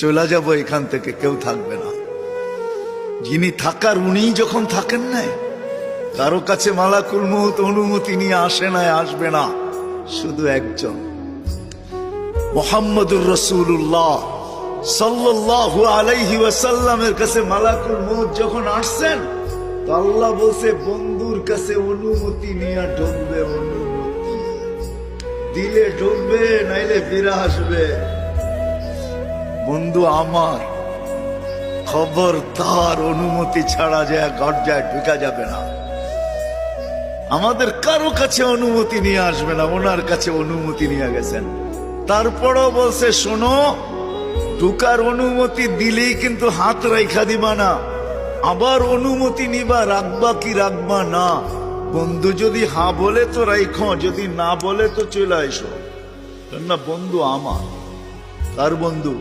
চলে যাব এখান থেকে, কেউ থাকবে না। যিনি থাকার উনিই যখন থাকেন নাই, কারো কাছে মালাকুল মউত অনুমতি নিয়ে আসে নাই, আসবে না। শুধু একজন মুহাম্মদুর রাসূলুল্লাহ সাল্লাল্লাহু আলাইহি ওয়াসাল্লামের কাছে মালাকুল মউত যখন আসছেন, তো আল্লাহ বলছে বন্ধুর কাছে অনুমতি নিয়ে ঢুকবে। অনুমতি দিলে ঢুকবে, নাইলে ফিরে আসবে। বন্ধু আমার, খবরদার অনুমতি ছাড়া যায় গর্জায় ঢুকা যাবে না। আমাদের কারো কাছে অনুমতি নিয়ে আসবে না, ওনার কাছে অনুমতি নিয়ে গেছেন। তারপরও বলছে শোনো, ঢুকার অনুমতি দিলেই কিন্তু হাত রাইখা দিবা না, আবার অনুমতি নিবা, রাখবা কি রাখবা না। বন্ধু যদি হ্যাঁ বলে তো রাইখো, যদি না বলে তো চলে আইসো। না বন্ধু আমার, কার বন্ধু?